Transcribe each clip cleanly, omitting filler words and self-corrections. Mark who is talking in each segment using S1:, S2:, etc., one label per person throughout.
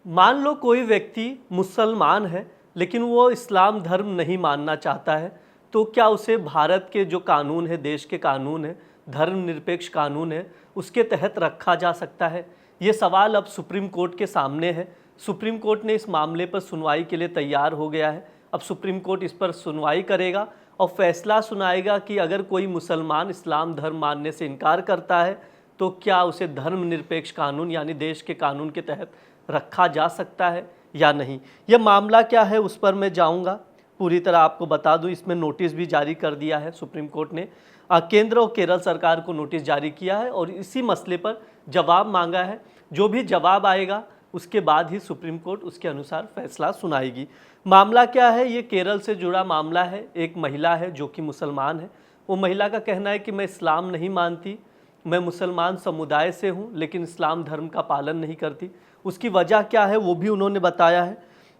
S1: मान लो कोई व्यक्ति मुसलमान है लेकिन वो इस्लाम धर्म नहीं मानना चाहता है, तो क्या उसे भारत के जो कानून है, देश के कानून है, धर्मनिरपेक्ष कानून है, उसके तहत रखा जा सकता है? ये सवाल अब सुप्रीम कोर्ट के सामने है। सुप्रीम कोर्ट ने इस मामले पर सुनवाई के लिए तैयार हो गया है। अब सुप्रीम कोर्ट इस पर सुनवाई करेगा और फैसला सुनाएगा कि अगर कोई मुसलमान इस्लाम धर्म मानने से इनकार करता है तो क्या उसे धर्मनिरपेक्ष कानून यानी देश के कानून के तहत रखा जा सकता है या नहीं। यह मामला क्या है उस पर मैं जाऊंगा, पूरी तरह आपको बता दूं। इसमें नोटिस भी जारी कर दिया है सुप्रीम कोर्ट ने, केंद्र और केरल सरकार को नोटिस जारी किया है और इसी मसले पर जवाब मांगा है। जो भी जवाब आएगा उसके बाद ही सुप्रीम कोर्ट उसके अनुसार फैसला सुनाएगी। मामला क्या है, ये केरल से जुड़ा मामला है। एक महिला है जो कि मुसलमान है। वो महिला का कहना है कि मैं इस्लाम नहीं मानती, मैं मुसलमान समुदाय से हूँ लेकिन इस्लाम धर्म का पालन नहीं करती। उसकी वजह क्या है वो भी उन्होंने बताया है।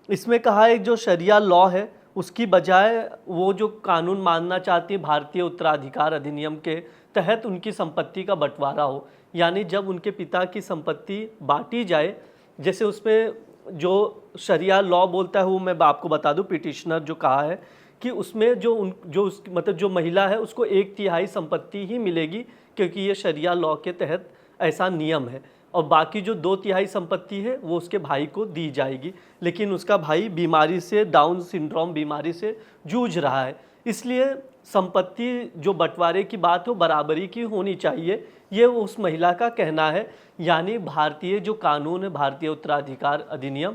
S1: इसमें कहा है जो शरिया लॉ है उसकी बजाय वो जो कानून मानना चाहती है भारतीय उत्तराधिकार अधिनियम के तहत उनकी संपत्ति का बंटवारा हो। यानी जब उनके पिता की संपत्ति बांटी जाए, जैसे उसमें जो शरिया लॉ बोलता है वो मैं आपको बता दूं, पिटिशनर जो कहा है कि उसमें मतलब जो महिला है उसको 1/3 संपत्ति ही मिलेगी क्योंकि ये शरिया लॉ के तहत ऐसा नियम है, और बाकी जो 2/3 संपत्ति है वो उसके भाई को दी जाएगी। लेकिन उसका भाई बीमारी से, डाउन सिंड्रोम बीमारी से जूझ रहा है, इसलिए संपत्ति जो बंटवारे की बात हो बराबरी की होनी चाहिए, ये उस महिला का कहना है। यानी भारतीय जो कानून है, भारतीय उत्तराधिकार अधिनियम,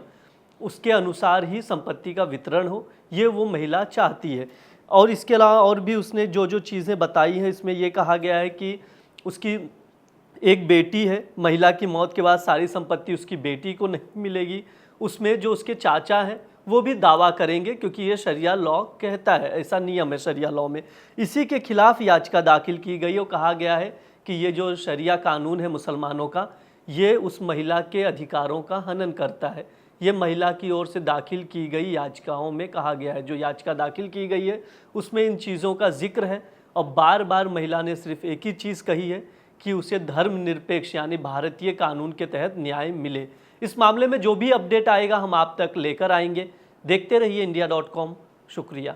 S1: उसके अनुसार ही संपत्ति का वितरण हो, ये वो महिला चाहती है। और इसके अलावा और भी उसने जो जो चीज़ें बताई हैं, इसमें ये कहा गया है कि उसकी एक बेटी है, महिला की मौत के बाद सारी संपत्ति उसकी बेटी को नहीं मिलेगी। उसमें जो उसके चाचा हैं वो भी दावा करेंगे क्योंकि ये शरिया लॉ कहता है, ऐसा नियम है शरिया लॉ में। इसी के खिलाफ याचिका दाखिल की गई और कहा गया है कि ये जो शरिया कानून है मुसलमानों का, ये उस महिला के अधिकारों का हनन करता है। ये महिला की ओर से दाखिल की गई याचिकाओं में कहा गया है। जो याचिका दाखिल की गई है उसमें इन चीज़ों का जिक्र है और बार बार महिला ने सिर्फ एक ही चीज़ कही है कि उसे धर्मनिरपेक्ष यानी भारतीय कानून के तहत न्याय मिले। इस मामले में जो भी अपडेट आएगा हम आप तक लेकर आएंगे। देखते रहिए India.com। शुक्रिया।